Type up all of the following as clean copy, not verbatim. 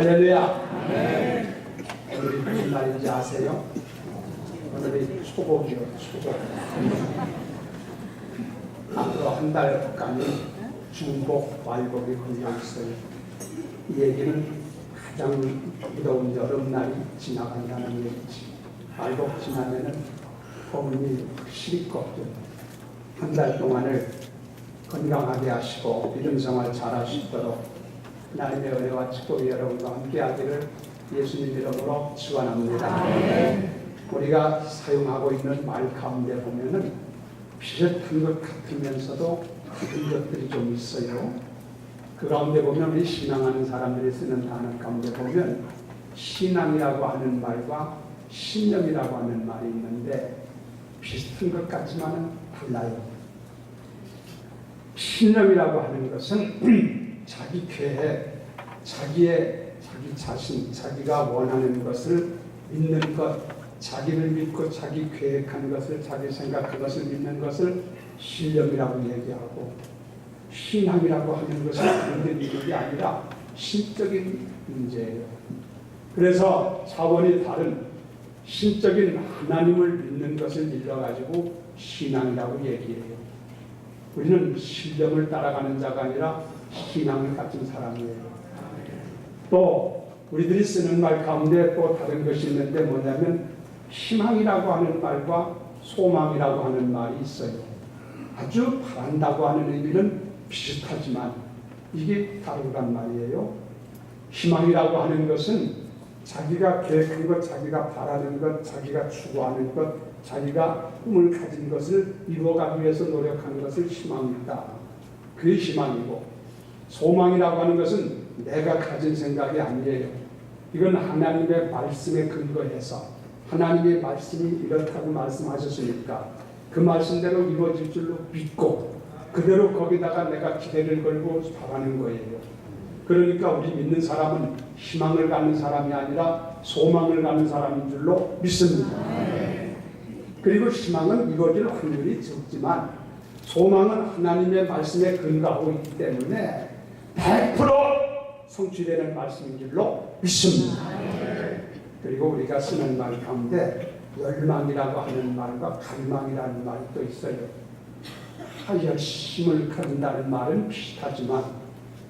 할렐루야. 오늘이 무슨 날인지 아세요? 오늘이 초복이요, 초복. 앞으로 한 달간이 중복, 말복이 걸려 있어요. 이 얘기는 가장 무더운 여름날이 지나간다는 얘기지. 말복 지나면은 봄이 확실히 꺾여요. 한 달 동안을 건강하게 하시고 믿음 생활 잘 하시도록 하나님의 은혜와 축복이 여러분과 함께 하기를 예수님 이름으로 축원합니다. 우리가 사용하고 있는 말 가운데 보면은 비슷한 것 같으면서도 다른 것들이 좀 있어요. 그 가운데 보면 우리 신앙하는 사람들이 쓰는 단어 가운데 보면 신앙이라고 하는 말과 신념이라고 하는 말이 있는데 비슷한 것 같지만은 달라요. 신념이라고 하는 것은 자기 계획, 자기 자신, 자기가 원하는 것을 믿는 것, 자기를 믿고 자기 계획한 것을, 자기 생각 그것을 믿는 것을 신념이라고 얘기하고, 신앙이라고 하는 것은 그런데 믿는 게 아니라 신적인 문제예요. 그래서 차원이 다른 신적인 하나님을 믿는 것을 일러가지고 신앙이라고 얘기해요. 우리는 신념을 따라가는 자가 아니라 신앙을 가진 사람이에요. 또 우리들이 쓰는 말 가운데 또 다른 것이 있는데 뭐냐면 희망이라고 하는 말과 소망이라고 하는 말이 있어요. 아주 바란다고 하는 의미는 비슷하지만 이게 다르단 말이에요. 희망이라고 하는 것은 자기가 계획한 것, 자기가 바라는 것, 자기가 추구하는 것, 자기가 꿈을 가진 것을 이루어가기 위해서 노력하는 것을 희망이다. 그게 희망이고, 소망이라고 하는 것은 내가 가진 생각이 아니에요. 이건 하나님의 말씀에 근거해서 하나님의 말씀이 이렇다고 말씀하셨으니까 그 말씀대로 이루어질 줄로 믿고 그대로 거기다가 내가 기대를 걸고 바라는 거예요. 그러니까 우리 믿는 사람은 희망을 갖는 사람이 아니라 소망을 갖는 사람인 줄로 믿습니다. 그리고 희망은 이루어질 확률이 적지만 소망은 하나님의 말씀에 근거하고 있기 때문에 100% 성취되는 말씀인 줄로 믿습니다. 그리고 우리가 쓰는 말 가운데 열망이라고 하는 말과 갈망이라는 말이 또 있어요. 열심을 가진다는 말은 비슷하지만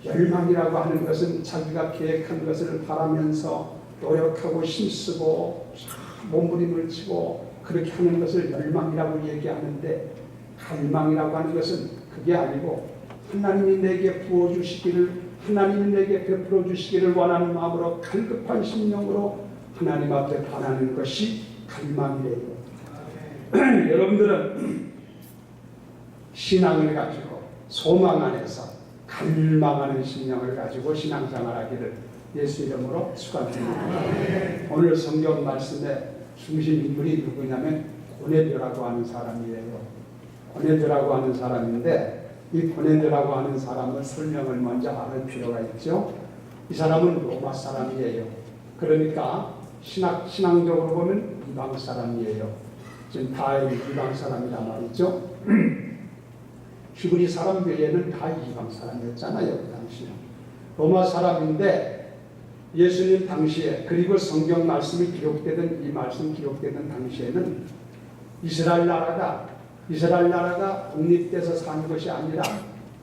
열망이라고 하는 것은 자기가 계획한 것을 바라면서 노력하고 힘쓰고 몸부림을 치고 그렇게 하는 것을 열망이라고 얘기하는데 갈망이라고 하는 것은 그게 아니고 하나님이 내게 부어주시기를, 하나님이 내게 베풀어 주시기를 원하는 마음으로 갈급한 심령으로 하나님 앞에 바라는 것이 갈망이래요. 여러분들은 신앙을 가지고 소망 안에서 갈망하는 심령을 가지고 신앙생활하기를 예수 이름으로 축원드립니다. 오늘 성경 말씀의 중심 인물이 누구냐면 고넬료라고 하는 사람이에요. 고넬료라고 하는 사람인데 이 고넬료라고 하는 사람은 설명을 먼저 알 필요가 있죠. 이 사람은 로마 사람이에요. 그러니까 신앙적으로 보면 이방 사람이에요. 지금 다 이방 사람이란 말이죠. 히브리 사람 외에는 다 이방 사람이었잖아요. 그 당시는 로마 사람인데 예수님 당시에 그리고 성경 말씀이 기록되던 이 말씀 기록되던 당시에는 이스라엘 나라가 독립돼서 산 것이 아니라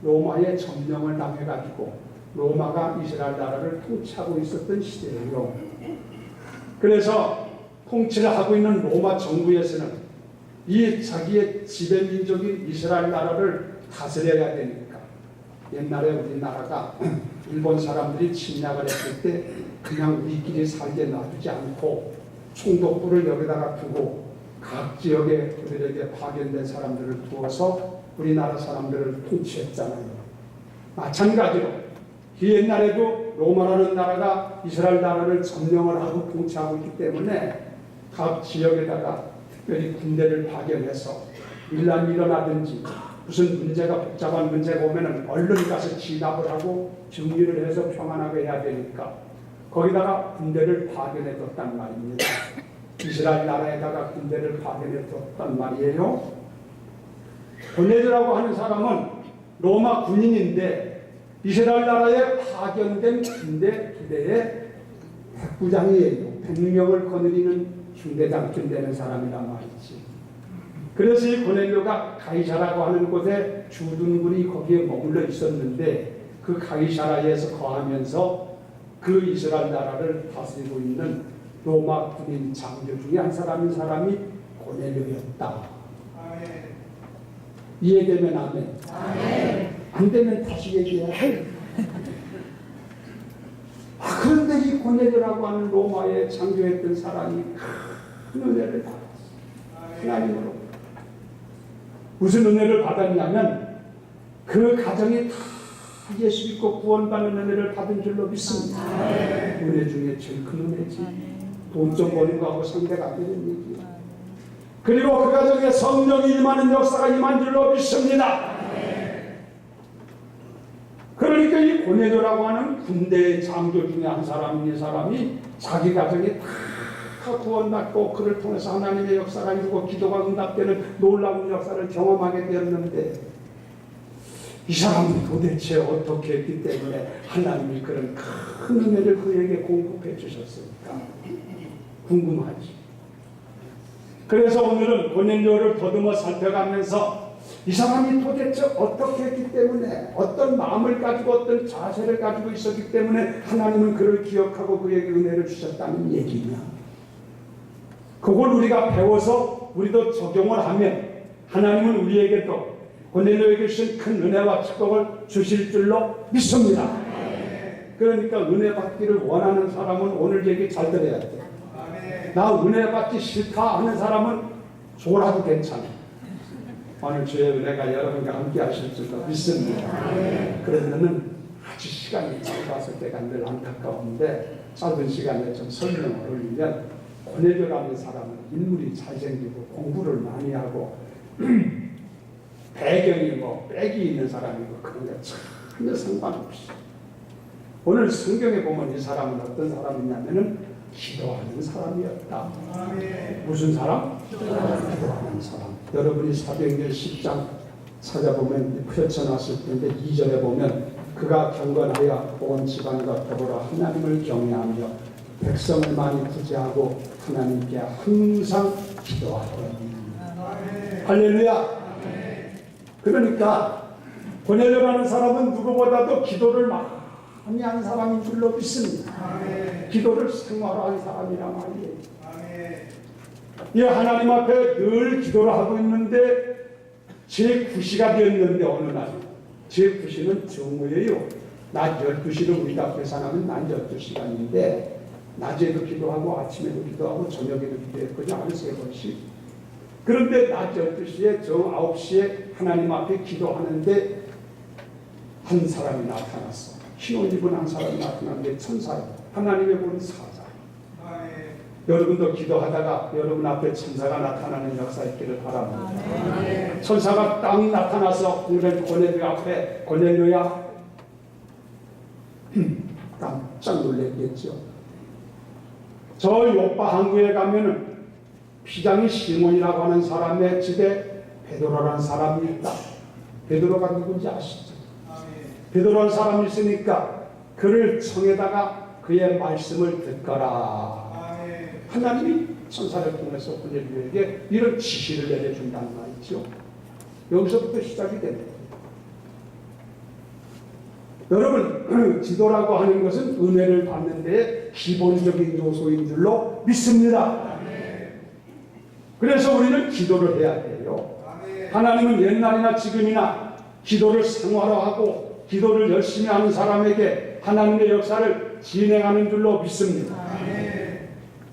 로마의 점령을 당해가지고 로마가 이스라엘 나라를 통치하고 있었던 시대예요. 그래서 통치를 하고 있는 로마 정부에서는 이 자기의 지배민족인 이스라엘 나라를 다스려야 되니까 옛날에 우리나라가 일본 사람들이 침략을 했을 때 그냥 우리끼리 살게 놔두지 않고 총독부를 여기다가 두고 각 지역에 그들에게 파견된 사람들을 두어서 우리나라 사람들을 통치했잖아요. 마찬가지로 그 옛날에도 로마라는 나라가 이스라엘 나라를 점령을 하고 통치하고 있기 때문에 각 지역에다가 특별히 군대를 파견해서 일난이 일어나든지 무슨 문제가 복잡한 문제가 오면은 얼른 가서 진압을 하고 정리를 해서 평안하게 해야 되니까 거기다가 군대를 파견해 뒀단 말입니다. 이스라엘 나라에다가 군대를 파견해 뒀단 말이에요. 고넬료라고 하는 사람은 로마 군인인데 이스라엘 나라에 파견된 군대 부대에 백부장이에요. 100명을 거느리는 중대장쯤 되는 사람이란 말이지. 그래서 이 고넬료가 가이사라고 하는 곳에 주둔군이 거기에 머물러 있었는데 그 가이사라에서 거하면서 그 이스라엘 나라를 다스리고 있는 로마 군인 장교 중에 한 사람인 사람이 고넬료였다. 이해되면 아멘. 안 되면 다시 얘기해야 해. 그런데 이 고넬료라고 하는 로마의 장교했던 사람이 큰 은혜를 받았어. 하나님으로. 무슨 은혜를 받았냐면 그 가정이 다 예수 믿고 구원받는 은혜를 받은 줄로 믿습니다. 은혜 중에 제일 큰 은혜지. 돈 좀 버는 거하고 상대가 안 되는 얘기야. 그리고 그 가정에 성령이 임하는 역사가 임한 줄로 믿습니다. 그러니까 이 고넬료라고 하는 군대 장교 중에 한 사람인 이 사람이 자기 가정이 다 구원받고 그를 통해서 하나님의 역사가 이루고 기도가 응답되는 놀라운 역사를 경험하게 되었는데 이 사람은 도대체 어떻게 했기 때문에 하나님이 그런 큰 은혜를 그에게 공급해 주셨을까 궁금하지. 그래서 오늘은 고넬료를 더듬어 살펴가면서 이 사람이 도대체 어떻게 했기 때문에 어떤 마음을 가지고 어떤 자세를 가지고 있었기 때문에 하나님은 그를 기억하고 그에게 은혜를 주셨다는 얘기냐. 그걸 우리가 배워서 우리도 적용을 하면 하나님은 우리에게도 고넬료에게 주신 큰 은혜와 축복을 주실 줄로 믿습니다. 그러니까 은혜 받기를 원하는 사람은 오늘 얘기 잘 들어야 돼. 나 은혜 받기 싫다 하는 사람은 졸아도 괜찮아. 오늘 주의 은혜가 여러분과 함께 하실 줄로 믿습니다. 그러면은 아주 시간이 짧아서 때가 늘 안타까운데 짧은 시간에 좀 설명을 올리면 고넬료라는 사람은 인물이 잘생기고 공부를 많이 하고 배경이 뭐 빽이 있는 사람이고 그런 게 전혀 상관없이 오늘 성경에 보면 이 사람은 어떤 사람이냐면은 기도하는 사람이었다. 무슨 사람? 기도하는 사람. 여러분이 사도행전 10장 찾아보면 펼쳐놨을 텐데 2절에 보면 그가 경건하여 온 집안과 더불어 하나님을 경외하며 백성을 많이 구제하고 하나님께 항상 기도하더니 할렐루야. 그러니까 고넬료라는 사람은 누구보다도 기도를 많이 한 사람인 줄로 믿습니다. 기도를 생활화한 사람이란 말이에요. 이 하나님 앞에 늘 기도를 하고 있는데 제9시가 되었는데 어느 날 제9시는 정오예요. 낮 12시를 우리가 계산하면 낮 12시간인데 낮에도 기도하고 아침에도 기도하고 저녁에도 기도했거든요. 한 3번씩. 그런데 낮 12시에 저 9시에 하나님 앞에 기도하는데 한 사람이 나타났어. 흰 옷 입은 한 사람이 나타났는데 천사예요. 하나님의 본 사자. 여러분도 기도하다가 여러분 앞에 천사가 나타나는 역사 있기를 바랍니다. 천사가 딱 나타나서 고넬료 앞에 고넬료야 깜짝 놀랐겠죠. 저 요파 항구에 가면은 피장이 시몬이라고 하는 사람의 집에 베드로라는 사람이 있다. 베드로가 누군지 아시죠? 베드로라는 사람이 있으니까 그를 청에다가 그의 말씀을 듣거라. 하나님이 천사를 통해서 고넬료에게 이런 지시를 내려준다는 말이죠. 여기서부터 시작이 됩니다. 여러분, 기도라고 하는 것은 은혜를 받는 데에 기본적인 요소인 줄로 믿습니다. 그래서 우리는 기도를 해야 돼요. 하나님은 옛날이나 지금이나 기도를 생활화하고 기도를 열심히 하는 사람에게 하나님의 역사를 진행하는 줄로 믿습니다.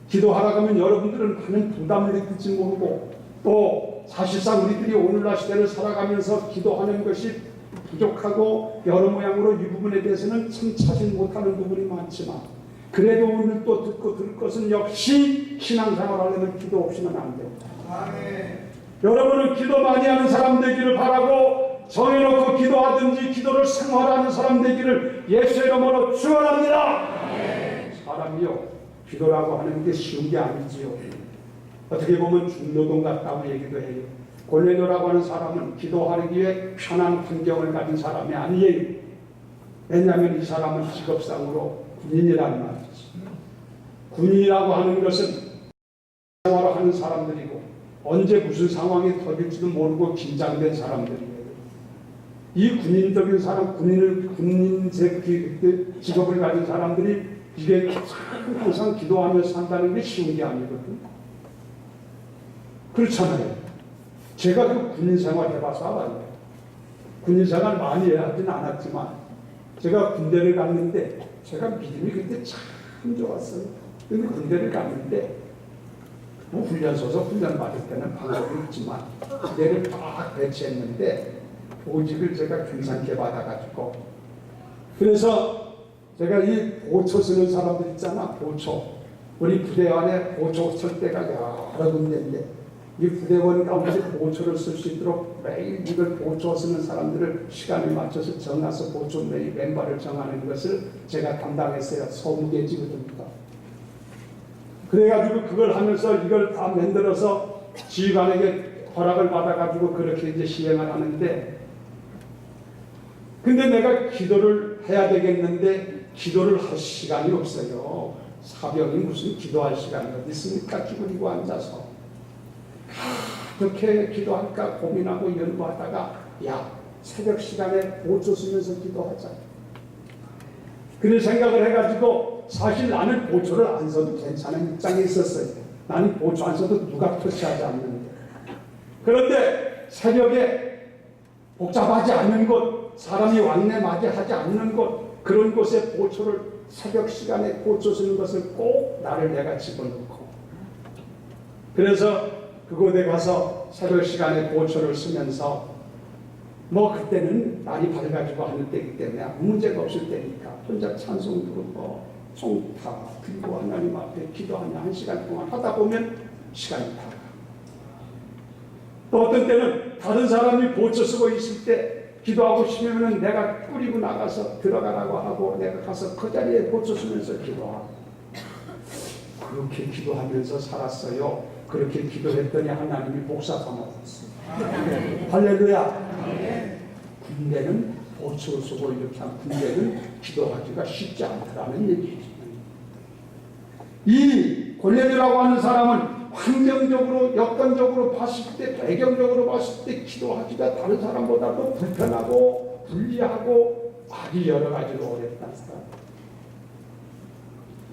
기도하라고 하면 여러분들은 많은 부담을 느낄지 모르고 또 사실상 우리들이 오늘날 시대를 살아가면서 기도하는 것이 부족하고 여러 모양으로 이 부분에 대해서는 참 찾지 못하는 부분이 많지만 그래도 오늘 또 듣고 들을 것은 역시 신앙생활 하려면 기도 없이는 안 됩니다. 여러분은 기도 많이 하는 사람 되기를 바라고 정해놓고 기도하든지 기도를 생활하는 사람 되기를 예수의 이름으로 축원합니다. 사람이요 기도라고 하는 게 쉬운 게 아니지요. 어떻게 보면 중노동 같다고 얘기도 해요. 고넬료라고 하는 사람은 기도하기 위해 편한 환경을 가진 사람이 아니에요. 왜냐하면 이 사람은 직업상으로 군인이라는 말이지. 군인이라고 하는 것은 생활을 하는 사람들이고 언제 무슨 상황이 터질지도 모르고 긴장된 사람들이에요. 이 군인적인 사람, 군인 직업을 가진 사람들이 이게 항상 기도하면서 산다는 게 쉬운 게 아니거든요. 그렇잖아요. 제가 그 군인 생활 해봐서 알아요. 군인 생활 많이 하진 않았지만 제가 군대를 갔는데 제가 믿음이 그때 참 좋았어요. 근데 군대를 갔는데 뭐 훈련소에서 훈련 받을 때는 방법이 있지만 기대를 딱 배치했는데 보직을 제가 괜찮게 받아가지고 그래서 제가 이 보초 쓰는 사람들 있잖아. 보초 우리 부대 안에 보초 쓸 때가 여러 군데인데 이 부대원 가운데 보초를 쓸 수 있도록 매일 이걸 보초 쓰는 사람들을 시간에 맞춰서 정해서 보초 매일 멤버를 정하는 것을 제가 담당했어요. 소무계직입니다. 그래가지고 그걸 하면서 이걸 다 만들어서 지휘관에게 허락을 받아가지고 그렇게 이제 시행을 하는데 근데 내가 기도를 해야 되겠는데 기도를 할 시간이 없어요. 사병이 무슨 기도할 시간이 어디 있습니까? 기울이고 앉아서 그렇게 기도할까 고민하고 연구하다가 야 새벽 시간에 보초 쓰면서 기도하자. 그런 생각을 해가지고 사실 나는 보초를 안 써도 괜찮은 입장에 있었어요. 나는 보초 안 써도 누가 터치하지 않는데. 그런데 새벽에 복잡하지 않는 곳, 사람이 왕래 맞이하지 않는 곳, 그런 곳에 보초를 새벽 시간에 보초 쓰는 것을 꼭 나를 내가 집어넣고 그래서 그곳에 가서 새벽 시간에 보초를 쓰면서 뭐 그때는 날이 밝아지고 하는 때이기 때문에 아무 문제가 없을 때니까 혼자 찬송 부르고 송타 들고 하나님 앞에 기도하며 1시간 동안 하다 보면 시간이 다 가. 또 어떤 때는 다른 사람이 보초 쓰고 있을 때 기도하고 싶으면 내가 꾸리고 나가서 들어가라고 하고 내가 가서 그 자리에 보초 쓰면서 기도하고 그렇게 기도하면서 살았어요. 그렇게 기도했더니 하나님이 복사 삼아줬어요. 할렐루야. 군대는 보초 쓰고 이렇게 한 군대는 기도하기가 쉽지 않더라는 얘기죠. 이 골레드라고 하는 사람은 환경적으로 여건적으로 봤을 때 배경적으로 봤을 때 기도하기가 다른 사람보다도 불편하고 불리하고 아주 여러 가지로 어렵다는 사람.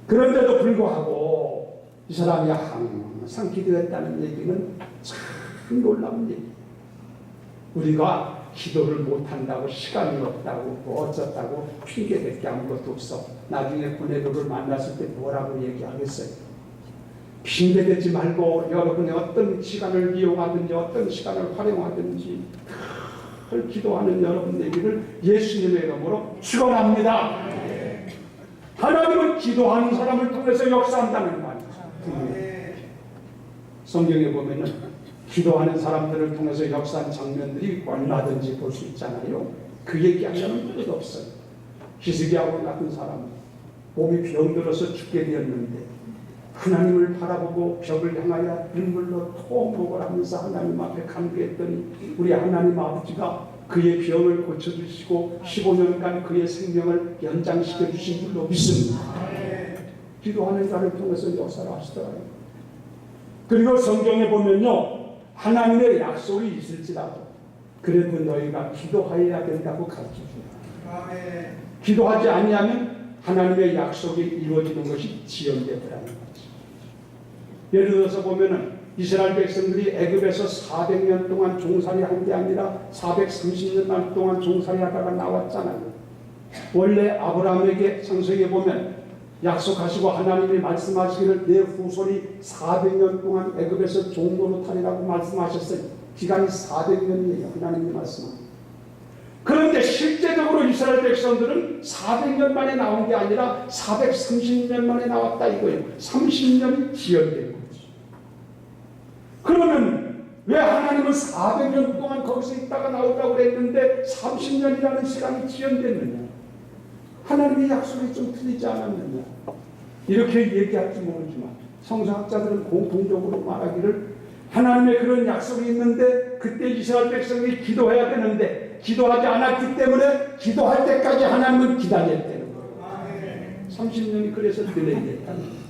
그런데도 불구하고 이 사람이 항상 기도했다는 얘기는 참 놀라운 얘기. 우리가 기도를 못한다고 시간이 없다고 뭐 어쩌다고 핑계댈 게 아무것도 없어. 나중에 군애들을 만났을 때 뭐라고 얘기하겠어요. 핑계대지 말고 여러분의 어떤 시간을 이용하든지 어떤 시간을 활용하든지 늘 기도하는 여러분에게를 예수님의 이름으로 축원합니다. 하나님은 기도하는 사람을 통해서 역사한다는 말이죠. 성경에 보면은 기도하는 사람들을 통해서 역사한 장면들이 얼마든지 볼 수 있잖아요. 그 얘기하려면 끝 없어요. 히스기야와 같은 사람 몸이 병들어서 죽게 되었는데 하나님을 바라보고 벽을 향하여 눈물로 통곡을 하면서 하나님 앞에 간구했더니 우리 하나님 아버지가 그의 병을 고쳐주시고 15년간 그의 생명을 연장시켜 주신 줄로 믿습니다. 기도하는 자를 통해서 역사를 하시더라고요. 그리고 성경에 보면요, 하나님의 약속이 있을지라도 그래도 너희가 기도해야 된다고 가르쳐줍니다. 기도하지 않으면 하나님의 약속이 이루어지는 것이 지연되더라는 거죠. 예를 들어서 보면은 이스라엘 백성들이 애굽에서 400년 동안 종살이 한 게 아니라 430년 동안 종살이 하다가 나왔잖아요. 원래 아브라함에게 창세기에 보면 약속하시고 하나님이 말씀하시기를 내 후손이 400년 동안 애굽에서 종노릇하리라고 말씀하셨어요. 기간이 400년이에요. 하나님이 말씀하신. 그런데 실제적으로 이스라엘 백성들은 400년 만에 나온 게 아니라 430년 만에 나왔다 이거예요. 30년이 지연된 거죠. 그러면 왜 하나님은 400년 동안 거기서 있다가 나오라고 그랬는데 30년이라는 시간이 지연됐느냐? 하나님의 약속이 좀 틀리지 않았느냐? 이렇게 얘기할지 모르지만 성서학자들은 공통적으로 말하기를 하나님의 그런 약속이 있는데 그때 이스라엘 백성이 기도해야 되는데 기도하지 않았기 때문에 기도할 때까지 하나님은 기다렸다는 거예요. 30년이 그래서 딜레이 됐다는 거죠.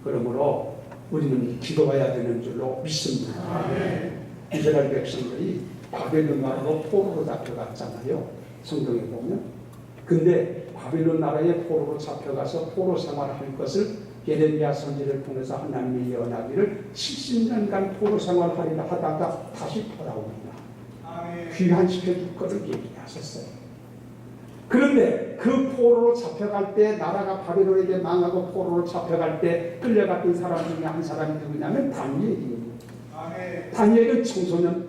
그러므로 우리는 기도해야 되는 줄로 믿습니다. 이스라엘 백성들이 바벨론 나라로 포로로 잡혀갔잖아요. 성경에 보면. 근데 바벨론 나라에 포로로 잡혀가서 포로 생활할 것을 예레미야 선지를 통해서 하나님이 예언하기를 70년간 포로 생활하리라 하다가 다시 돌아옵니다. 귀환시켜줄 것을 얘기하셨어요. 그런데 그 포로로 잡혀갈 때 나라가 바벨론에게 망하고 포로로 잡혀갈 때 끌려갔던 사람 중에 한 사람이 누구냐면 다니엘입니다. 다니엘은 청소년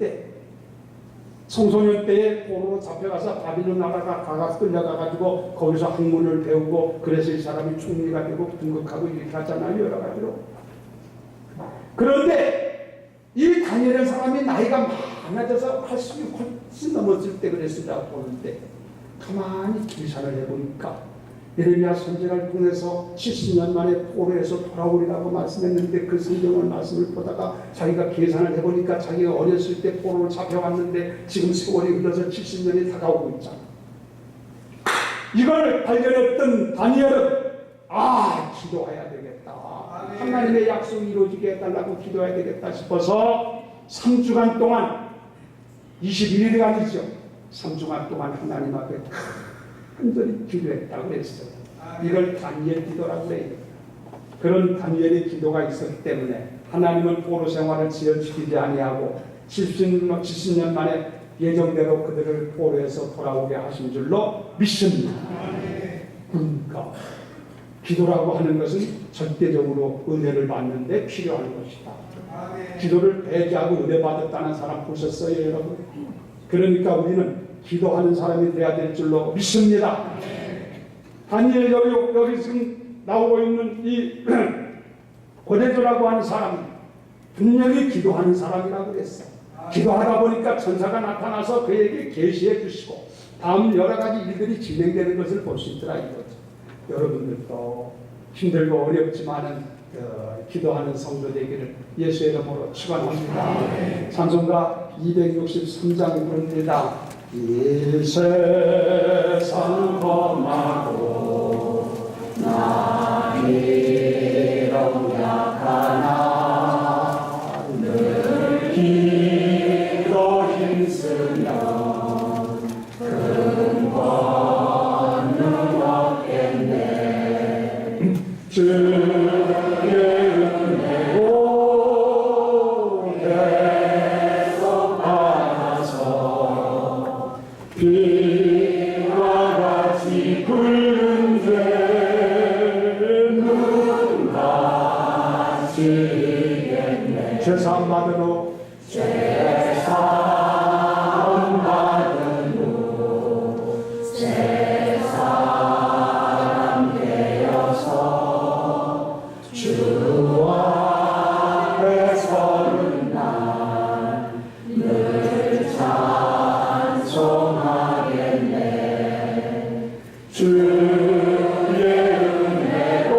때에 포로로 잡혀가서 바빌론 나라가 가서 끌려가가지고 거기서 학문을 배우고 그래서 이 사람이 총리가 되고 등극하고 이렇게 하잖아요. 여러 가지로. 그런데 이 다니엘은 사람이 나이가 많아져서 80이 훨씬 넘었을 때 그랬으리라고 보는데 가만히 계산을 해보니까 예레미야 선지자를 통해서 70년 만에 포로에서 돌아오리라고 말씀했는데 그 성경을 말씀을 보다가 자기가 계산을 해보니까 자기가 어렸을 때 포로를 잡혀왔는데 지금 세월이 흘러서 70년이 다가오고 있잖아. 이걸 발견했던 다니엘은 기도해야 되겠다. 하나님의 약속이 이루어지게 해달라고 기도해야 되겠다 싶어서 3주간 동안 21일간이죠. 3주간 동안 하나님 앞에 간절히 기도했다고 했어요. 이걸 다니엘 기도라고 해요. 그런 다니엘의 기도가 있었기 때문에 하나님은 포로 생활을 지연시키지 아니하고 70년 만에 예정대로 그들을 포로에서 돌아오게 하신 줄로 믿습니다. 그러니까 기도라고 하는 것은 절대적으로 은혜를 받는 데 필요한 것이다. 기도를 배제하고 은혜 받았다는 사람 보셨어요, 여러분? 그러니까 우리는 기도하는 사람이 돼야 될 줄로 믿습니다. 다니엘 여기 지금 나오고 있는 이 고레조라고 하는 사람이 분명히 기도하는 사람이라고 그랬어요. 기도하다 보니까 천사가 나타나서 그에게 계시해 주시고 다음 여러 가지 일들이 진행되는 것을 볼 수 있더라 이거죠. 여러분들도 힘들고 어렵지만은 기도하는 성도 되기를 예수의 이름으로 축원합니다. 찬송가 263장 부릅니다. 이 세상 험하고 나 비록 약하나 늘 기도 힘쓰며 큰 권능 얻겠네. 주의 은혜로 계속 받아서 비와 같이 굵은 죄는 마치겠네. 죄사함 받으러 죄사함 받은 후 새 사람 되어서 주 앞에 서는 날 늘 찬송하겠네. 주의 은혜로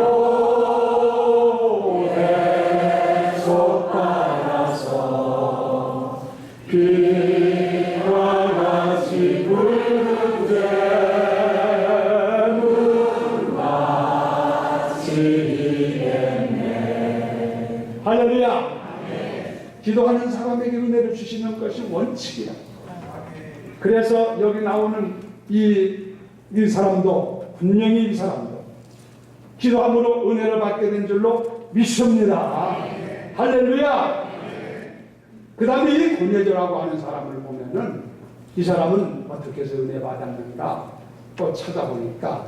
계속 받아서 비와 같이 굵은 죄는 마치겠네. 할렐루야. 기도하는 사람에게 은혜를 주시는 것이 원칙이야. 그래서 여기 나오는 이 사람도 분명히 이 사람도 기도함으로 은혜를 받게 된 줄로 믿습니다. 할렐루야. 그 다음에 이 고뇌조라고 하는 사람을 보면은 이 사람은 어떻게 해서 은혜 받았는가 또 찾아보니까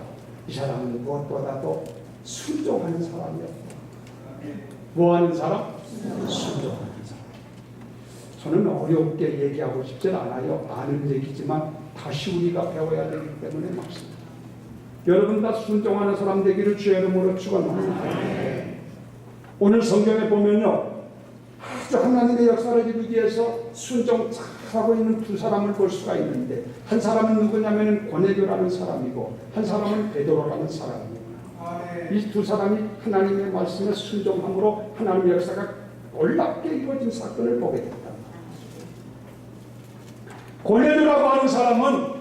이 사람은 무엇보다도 순종하는 사람이었다. 뭐하는 사람? 순종하는 사람. 저는 어렵게 얘기하고 싶진 않아요. 아는 얘기지만 다시 우리가 배워야 되기 때문에 맞습니다. 여러분 다 순종하는 사람 되기를 주의 이름으로 축원합니다. 오늘 성경에 보면요, 아주 하나님의 역사를 이루기 위해서 순종 잘하고 있는 두 사람을 볼 수가 있는데 한 사람은 누구냐면 고넬료라는 사람이고 한 사람은 베드로라는 사람이에요. 이 두 사람이 하나님의 말씀에 순종함으로 하나님의 역사가 놀랍게 이루어진 사건을 보게 됐다. 고넬료라고 하는 사람은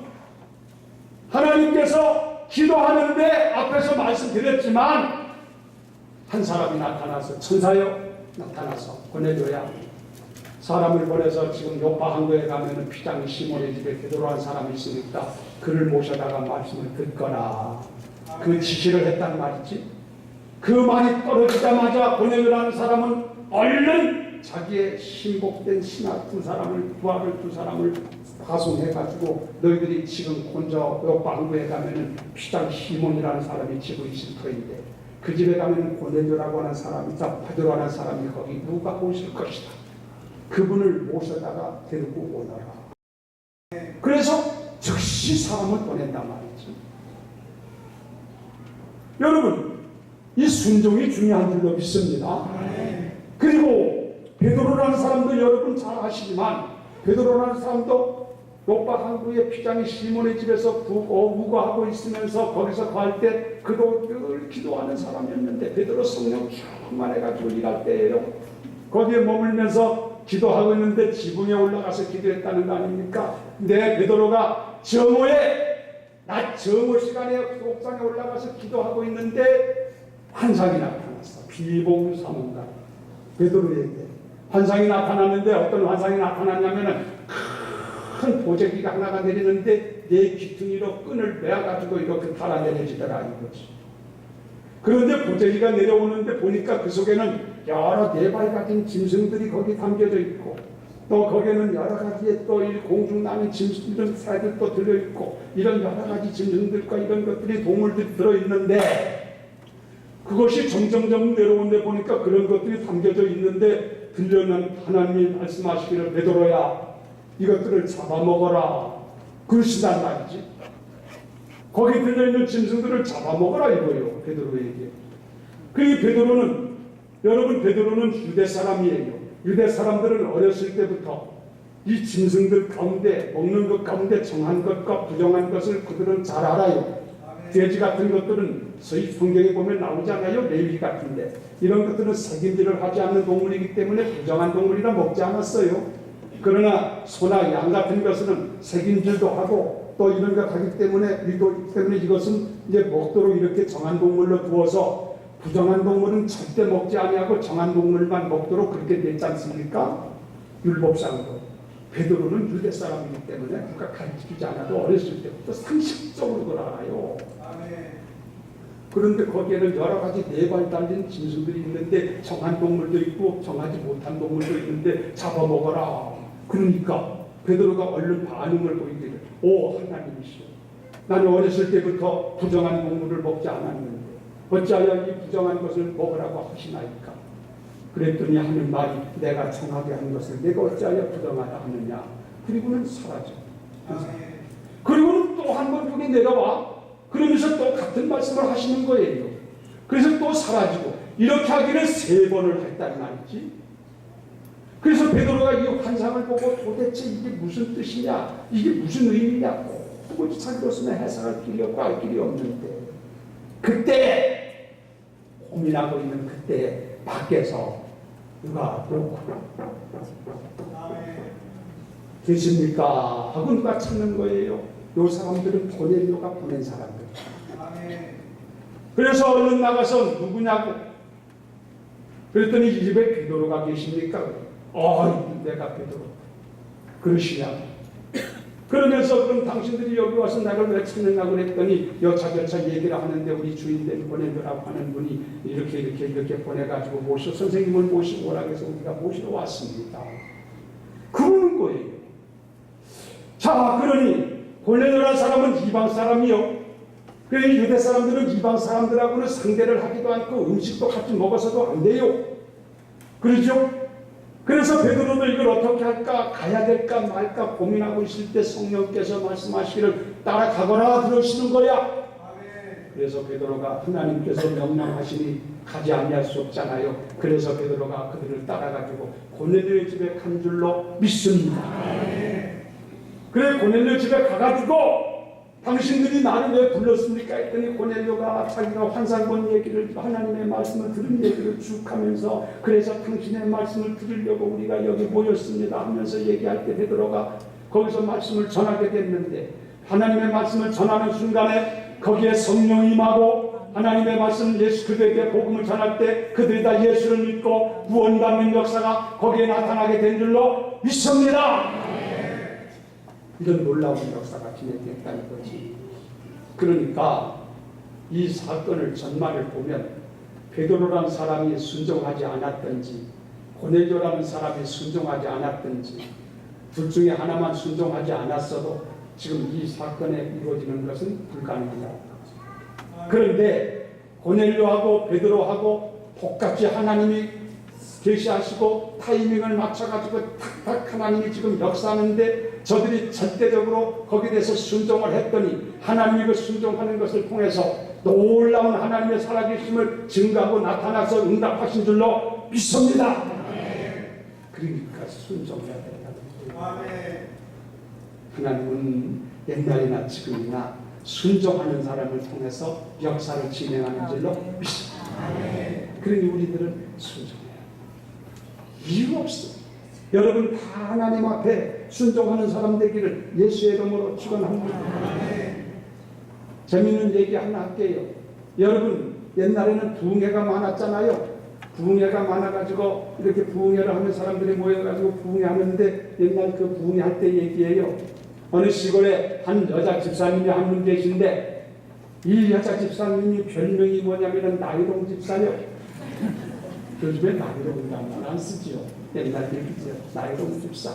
하나님께서 기도하는데 앞에서 말씀드렸지만 한 사람이 나타나서 천사여 나타나서 고넬료야 사람을 보내서 지금 요파 항구에 가면은 피장 시몬의 집에 베드로라는 사람이 있으니까 그를 모셔다가 말씀을 듣거라. 그 지시를 했단 말이지. 그 말이 떨어지자마자 고넬료라는 사람은 얼른 자기의 신복된 신하 두 사람을 부하를 두 사람을 파송해가지고 너희들이 지금 혼자 요파 항구에 가면은 피장 시몬이라는 사람이 지고 있을 터인데 그 집에 가면은 고넬료라고 하는 사람이 있다. 베드로라는 사람이 거기 누가 오실 것이다. 그분을 모셔다가 데리고 오너라. 그래서 즉시 사람을 보낸단 말이죠. 여러분, 이 순종이 중요한 줄로 믿습니다. 그리고 베드로라는 사람도 여러분 잘 아시지만 베드로라는 사람도 요파 항구의 피장이 시몬의 집에서 우거하고 있으면서 거기서 구할 때 그도 늘 기도하는 사람이었는데 베드로 성령 충만해가지고 일할 때예요. 거기에 머물면서 기도하고 있는데 지붕에 올라가서 기도했다는 거 아닙니까? 근데 베드로가 낮 정오 시간에 옥상에 올라가서 기도하고 있는데 환상이 나타났어. 비봉사문가 베드로에게 환상이 나타났는데 어떤 환상이 나타났냐면은 큰 보재기가 하나가 내리는데 내 귀퉁이로 끈을 매어가지고 이렇게 달아 내려지더라 이거지. 그런데 보재기가 내려오는데 보니까 그 속에는 여러 네발 가진 짐승들이 거기 담겨져 있고 또 거기에는 여러 가지의 또 공중나는 짐승들 새들도 들어있고 이런 여러 가지 짐승들과 이런 것들이 동물들이 들어있는데 그것이 점점점 내려오는데 보니까 그런 것들이 담겨져 있는데 들려는 하나님이 말씀하시기를 베드로야 이것들을 잡아먹어라 그러시단 말이지. 거기 들려있는 짐승들을 잡아먹어라 이거예요. 베드로에게. 그 베드로는 여러분 베드로는 유대 사람이에요. 유대 사람들은 어렸을 때부터 이 짐승들 가운데 먹는 것 가운데 정한 것과 부정한 것을 그들은 잘 알아요. 돼지 같은 것들은 서희 성경에 보면 나오잖아요. 레위 같은데 이런 것들은 색임질을 하지 않는 동물이기 때문에 부정한 동물이라 먹지 않았어요. 그러나 소나 양 같은 것은 색임질도 하고 또 이런 것 하기 때문에 이것은 이제 먹도록 이렇게 정한 동물로 두어서 부정한 동물은 절대 먹지 아니하고 정한 동물만 먹도록 그렇게 됐지 않습니까? 율법상으로. 베드로는 유대 사람이기 때문에 누가 가르치지 않아도 어렸을 때부터 상식적으로 그걸 알아요. 그런데 거기에는 여러 가지 네발 달린 짐승들이 있는데 정한 동물도 있고 정하지 못한 동물도 있는데 잡아먹어라. 그러니까 베드로가 얼른 반응을 보이기를 오 하나님이시여 나는 어렸을 때부터 부정한 동물을 먹지 않았는데 어찌하여 이 부정한 것을 먹으라고 하시나이까. 그랬더니 하는 말이 내가 정하게 한 것을 내가 어찌하여 부정하다 하느냐. 그리고는 사라져. 그리고는 또 한 번 여기 내려와. 그러면서 또 같은 말씀을 하시는 거예요. 그래서 또 사라지고 이렇게 하기를 3번을 했단 말이지. 그래서 베드로가 이 환상을 보고 도대체 이게 무슨 뜻이냐 이게 무슨 의미냐 꼭 자기로서는 해석할 길이 없고 알 길이 없는데 그때 고민하고 있는 그때 밖에서 누가 계십니까? 하고 누가 찾는 거예요. 요 사람들은 고넬료가 보낸 사람들. 그래서 얼른 나가서 누구냐고 그랬더니 이 집에 베드로가 계십니까? 내가 베드로. 그러시냐고. 그러면서 그럼 당신들이 여기 와서 나를 왜 찾느냐고 그랬더니 여차저차 얘기를 하는데 우리 주인된 보내더라고 하는 분이 이렇게 보내가지고 선생님을 모시고 오라고 해서 우리가 모시러 왔습니다. 그러는 거예요. 자, 그러니 고넬료라는 사람은 이방 사람이요. 그러니 유대 사람들은 이방 사람들하고는 상대를 하기도 않고 음식도 같이 먹어서도 안 돼요. 그렇죠? 그래서 베드로도 이걸 어떻게 할까 가야 될까 말까 고민하고 있을 때 성령께서 말씀하시기를 따라가거라 그러시는 거야. 그래서 베드로가 하나님께서 명령하시니 가지 아니할 수 없잖아요. 그래서 베드로가 그들을 따라가지고 고넬료의 집에 간 줄로 믿습니다. 그래 고넬료 집에 가가지고 당신들이 나를 왜 불렀습니까? 했더니 고넬료가 자기가 환상 본 얘기를 하나님의 말씀을 들은 얘기를 쭉 하면서 그래서 당신의 말씀을 들으려고 우리가 여기 모였습니다 하면서 얘기할 때 베드로가 거기서 말씀을 전하게 됐는데 하나님의 말씀을 전하는 순간에 거기에 성령이 임하고 하나님의 말씀 예수 그들에게 복음을 전할 때 그들이 다 예수를 믿고 구원받는 역사가 거기에 나타나게 된 줄로 믿습니다. 이런 놀라운 역사가 진행됐다는 거지. 그러니까 이 사건을 전말을 보면 베드로라는 사람이 순종하지 않았든지 고넬료라는 사람이 순종하지 않았든지 둘 중에 하나만 순종하지 않았어도 지금 이 사건에 이루어지는 것은 불가능하다. 그런데 고넬료하고 베드로하고 똑같이 하나님이 계시하시고 타이밍을 맞춰가지고 탁탁 하나님이 지금 역사하는데 저들이 절대적으로 거기에 대해서 순종을 했더니 하나님이 그 순종하는 것을 통해서 놀라운 하나님의 살아계심을 증거하고 나타나서 응답하신 줄로 믿습니다. 그러니까 순종해야 된다. 하나님은 옛날이나 지금이나 순종하는 사람을 통해서 역사를 진행하는 줄로 믿습니다. 그러니 우리들은 순종해야 돼. 이유 없어. 여러분 다 하나님 앞에 순종하는 사람 되기를 예수의 이름으로 축원합니다. 재미있는 얘기 하나 할게요. 여러분 옛날에는 부흥회가 많았잖아요. 부흥회가 많아가지고 이렇게 부흥회를 하면 사람들이 모여가지고 부흥회 하는데 옛날 그 부흥회 할 때 얘기예요. 어느 시골에 한 여자 집사님이 한 분 계신데 이 여자 집사님이 별명이 뭐냐면 나이롱 집사요. 요즘에 나이롱이라는 말 안 쓰지요. 옛날 얘기죠. 나이롱 집사.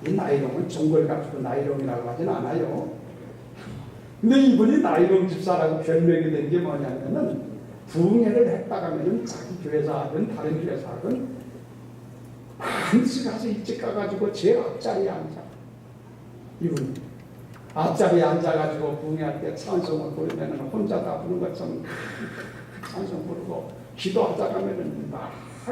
이 나이롱은 종걸 가지고 나이롱이라고 하진 않아요. 근데 이분이 나이롱 집사라고 별명이 된 게 뭐냐면은 부흥회를 했다가면은 자기 교회사 하든 다른 교회사 하든 반드시 가서 일찍 가가지고 제일 앞자리에 앉아. 이분 앞자리에 앉아가지고 부흥회할 때 찬송을 부르면은 혼자 다 부르는 것처럼 찬송 부르고 기도하다가면은 막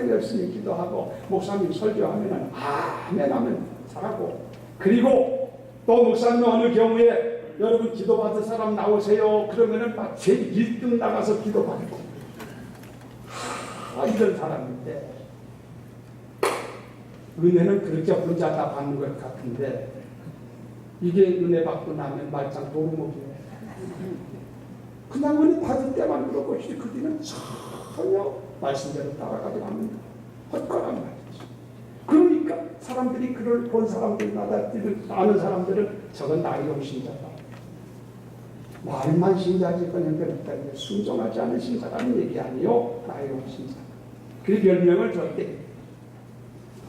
열심히 기도하고 목사님 설교하면은 아멘 하면 잘하고 그리고 또 목사님 어느 경우에 여러분 기도받을 사람 나오세요 그러면은 막 제일 1등 나가서 기도받고 이런 사람인데 은혜는 그렇게 혼자 다 받는 것 같은데 이게 은혜 받고 나면 말짱 도루묵이에요. 그냥 은혜 받을 때만 그러고 그 뒤는 전혀 말씀대로 따라가지 않는다. 헛거란 말이지. 그러니까 사람들이 그걸 본 사람들마다 아는 사람들은 저건 나이롱 신자다. 말만 신자지 그냥 그랬다. 순종하지 않은 신자라는 얘기 아니요. 나이롱 신자. 그 별명을 줬대.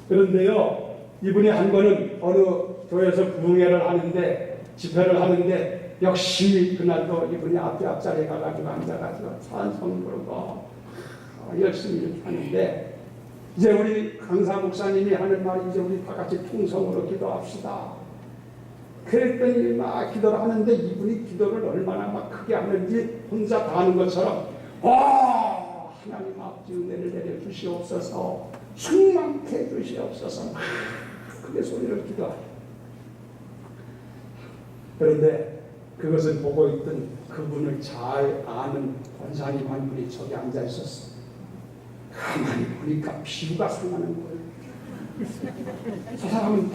그런데요, 이분이 한 번은 어느 교회에서 부흥회를 하는데 집회를 하는데 역시 그날도 이분이 앞자리에 가가지고 앉아가지고 찬송 부르고 열심히 이렇게 하는데 이제 우리 강사 목사님이 하는 말이 이제 우리 다 같이 통성으로 기도합시다. 그랬더니 막 기도를 하는데 이분이 기도를 얼마나 막 크게 하는지 혼자 다 하는 것처럼 하나님 아버지 은혜를 내려 주시옵소서 충만케 해 주시옵소서 크게 소리를 기도하고 그런데 그것을 보고 있던 그분을 잘 아는 권사님 한 분이 저기 앉아 있었어. 가만히 보니까 피부가 상하는 거예요. 저 사람은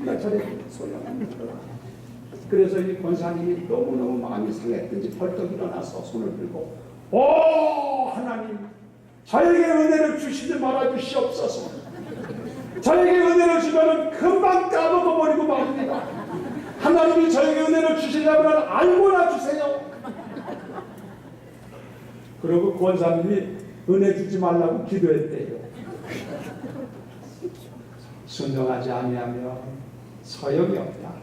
나 저래 소리하는 거야. 그래서 이 권사님이 너무너무 마음이 상했든지 벌떡 일어나서 손을 들고 하나님 저에게 은혜를 주시지 말아 주시옵소서. 저에게 은혜를 주면 금방 까먹어버리고 말입니다. 하나님이 저에게 은혜를 주시려면 알고나 주세요. 그리고 권사님이 은혜 주지 말라고 기도했대요. 순종하지 아니하면 소용이 없다.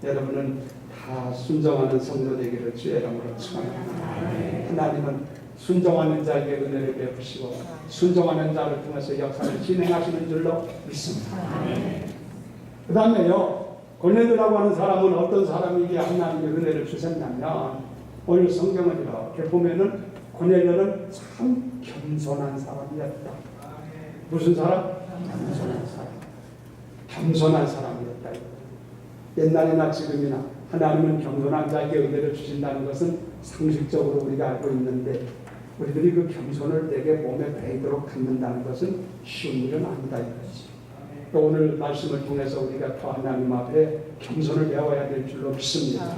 여러분은 다 순종하는 성도 되기를 주의 이름으로 축원합니다. 하나님은 순종하는 자에게 은혜를 베푸시고 순종하는 자를 통해서 역사를 진행하시는 줄로 믿습니다. 그 다음에요. 고넬료라고 하는 사람은 어떤 사람에게 하나님의 은혜를 주셨냐면 오늘 성경을 이렇게 보면은 고넬료는 참 겸손한 사람이었다. 무슨 사람? 겸손한 사람. 겸손한 사람이었다. 옛날이나 지금이나 하나님은 겸손한 자에게 은혜를 주신다는 것은 상식적으로 우리가 알고 있는데 우리들이 그 겸손을 내게 몸에 배이도록 갖는다는 것은 쉬운 일은 아니다 이거지. 또 오늘 말씀을 통해서 우리가 또 하나님 앞에 겸손을 배워야 될 줄로 믿습니다.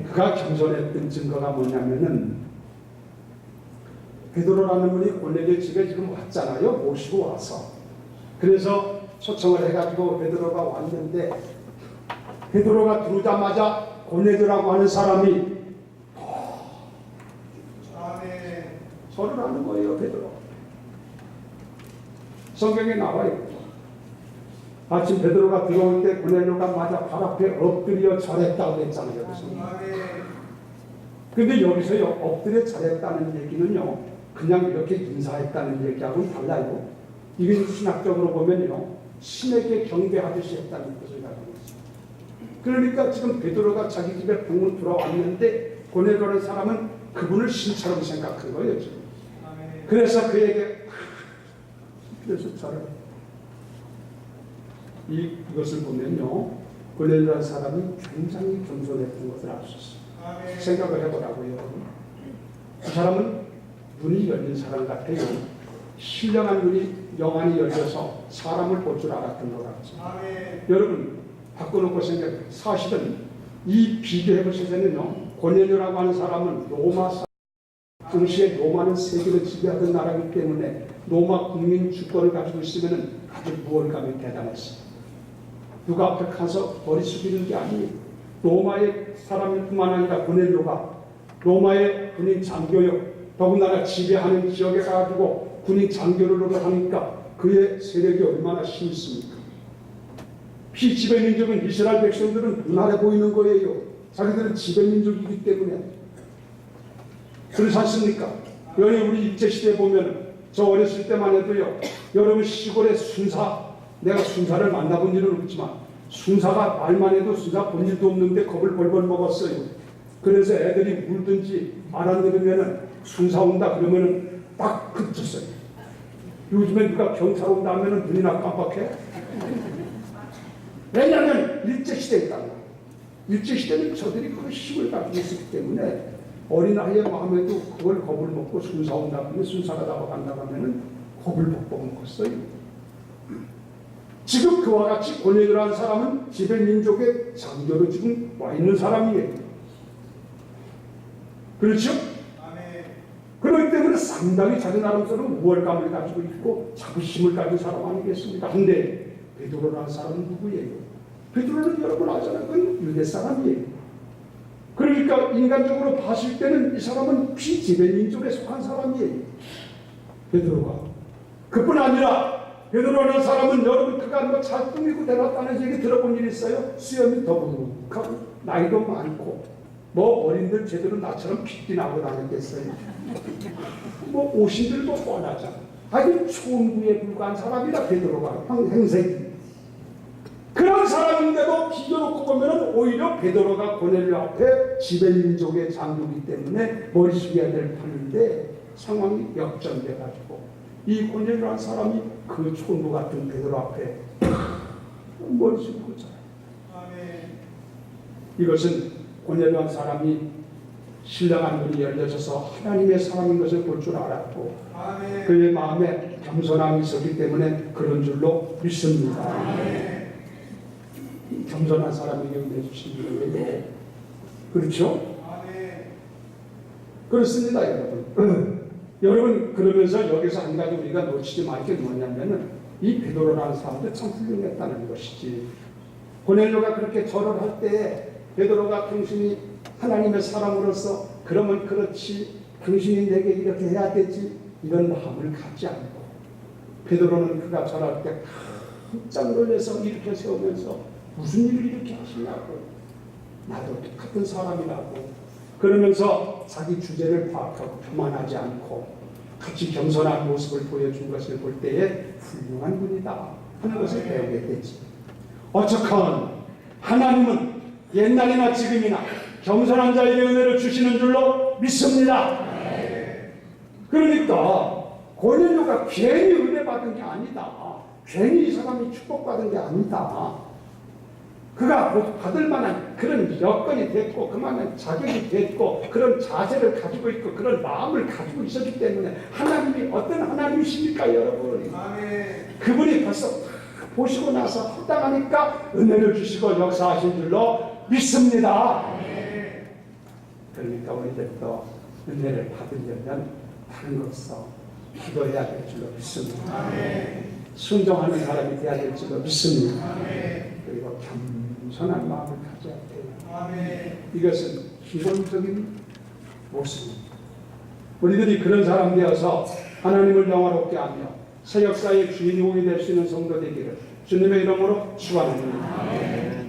그가 겸손했던 증거가 뭐냐면은 베드로라는 분이 고넬료 집에 지금 왔잖아요. 모시고 와서. 그래서 초청을 해가지고 베드로가 왔는데 베드로가 들어오자마자 고넬료라고 하는 사람이 소리를 하는 거예요. 베드로. 성경에 나와요. 아침 베드로가 들어올 때 고넬료가 마자 발 앞에 엎드려 절했다고 했잖아요. 근데 여기서요, 엎드려 절했다는 얘기는요, 그냥 이렇게 인사했다는 얘기하고는 달라요. 이게 신학적으로 보면요, 신에게 경배하듯이 했다는 것을 가지고 있습니다. 그러니까 지금 베드로가 자기 집에 방문 들어왔는데 고넬료라는 사람은 그분을 신처럼 생각한 거예요. 지금. 그래서 그에게 그래서 저를 이것을 보면요, 고넬료라는 사람이 굉장히 겸손했던 것을 알 수 있어요. 생각을 해보라고요, 여러분. 그 사람은 눈이 열린 사람 같아요. 신령한 눈이 영안이 열려서 사람을 볼 줄 알았던 것 같죠. 여러분 바꿔놓고 생각해요. 사실은 이 비교해 보시면요, 고넬료라고 하는 사람은 로마 당시에 로마는 세계를 지배하던 나라이기 때문에 로마 국민 주권을 가지고 있으면 아주 무언가가 대단했어요. 누가 앞에 가서 머리 숙이는 게 아니에요. 로마의 사람일 뿐만 아니라 고넬료가 로마의 군인 장교요, 더군다나 지배하는 지역에 가가지고 군인 장교를 하니까 그의 세력이 얼마나 심했습니까? 피지배민족은 이스라엘 백성들은 눈알에 보이는 거예요. 자기들은 지배민족이기 때문에. 그렇지 않습니까? 여기 우리 일제시대에 보면 저 어렸을 때만 해도요, 여러분 시골의 순사, 내가 순사를 만나본 일은 없지만 순사가 말만 해도 순사 본 일도 없는데 겁을 벌벌 먹었어요. 그래서 애들이 물든지 말 안 들으면은 순사 온다 그러면은 딱 그쳤어요. 요즘에 누가 경찰 온다 하면은 눈이나 깜빡해. 왜냐하면 일제시대에 있단 말이에요. 일제시대는 저들이 그 힘을 가지고 있었기 때문에 어린아이의 마음에도 그걸 겁을 먹고 순사 온다 하면 순사가 나가간다 하면은 겁을 벅벅 먹었어요. 지금 그와 같이 고넬료라는 사람은 지배민족의 장교로 지금 와 있는 사람이에요. 그렇죠? 그렇기 때문에 상당히 자기 나름대로 우월감을 가지고 있고 자부심을 가진 사람 아니겠습니까? 근데 베드로라는 사람은 누구예요? 베드로는 여러분 아잖아요. 그건 유대 사람이에요. 그러니까 인간적으로 봤을 때는 이 사람은 피지배민족에 속한 사람이에요. 베드로가. 그뿐 아니라 베드로라는 사람은 여러분 그가 뭐 잘 꾸미고 대놨다는 얘기 들어본 일 있어요? 수염이 더부룩하고 나이도 많고 뭐 어린들 제대로 나처럼 핏기 나고 다녔겠어요. 뭐 오신들도 뻔하잖아. 아주 총부에 불과한 사람이라 베드로가 행색이. 그런 사람인데도 비교놓고 보면 오히려 베드로가 고넬료 앞에 지배민족의 장교이기 때문에 머리 숙여야 될 판인데 상황이 역전돼가지고 이 고넬료라는 사람이 그 총부 같은 베드로 앞에 머리 숙이고 자요. 이것은 고넬료한 사람이 신령한 눈이 열려져서 하나님의 사람인 것을 볼 줄 알았고 그의 마음에 겸손함이 있었기 때문에 그런 줄로 믿습니다. 겸손한 사람에게 은혜 주신 거예요. 그렇죠? 그렇습니다, 여러분. 여러분 그러면서 여기서 한 가지 우리가 놓치지 말 게 뭐냐면은 이 베드로라는 사람도 참 훌륭했다는 것이지. 고넬료가 그렇게 절을 할 때 베드로가 당신이 하나님의 사람으로서 그러면 그렇지, 당신이 내게 이렇게 해야 되지, 이런 마음을 갖지 않고 베드로는 그가 절할 때 깜짝 놀라서 이렇게 세우면서 무슨 일을 이렇게 하시냐고, 나도 똑같은 사람이라고 그러면서 자기 주제를 파악하고 교만하지 않고 같이 겸손한 모습을 보여준 것을 볼 때에 훌륭한 분이다 하는 것을 배우게 되지. 어쨌건 하나님은 옛날이나 지금이나 겸손한 자에게 은혜를 주시는 줄로 믿습니다. 그러니까 고넬료가 괜히 은혜 받은 게 아니다. 괜히 이 사람이 축복받은 게 아니다. 그가 받을 만한 그런 여건이 됐고 그만한 자격이 됐고 그런 자세를 가지고 있고 그런 마음을 가지고 있었기 때문에 하나님이 어떤 하나님이십니까, 여러분? 그분이 벌써 보시고 나서 합당하니까 은혜를 주시고 역사하신 줄로 믿습니다. 그러니까 우리들도 은혜를 받으려면 다른 것으로 기도해야 될 줄로 믿습니다. 순종하는 사람이 되어야 될 줄로 믿습니다. 그리고 겸손한 마음을 가져야 돼요. 이것은 기본적인 모습입니다. 우리들이 그런 사람 되어서 하나님을 영화롭게 하며 새 역사의 주인공이 될 수 있는 성도 되기를 주님의 이름으로 축원합니다.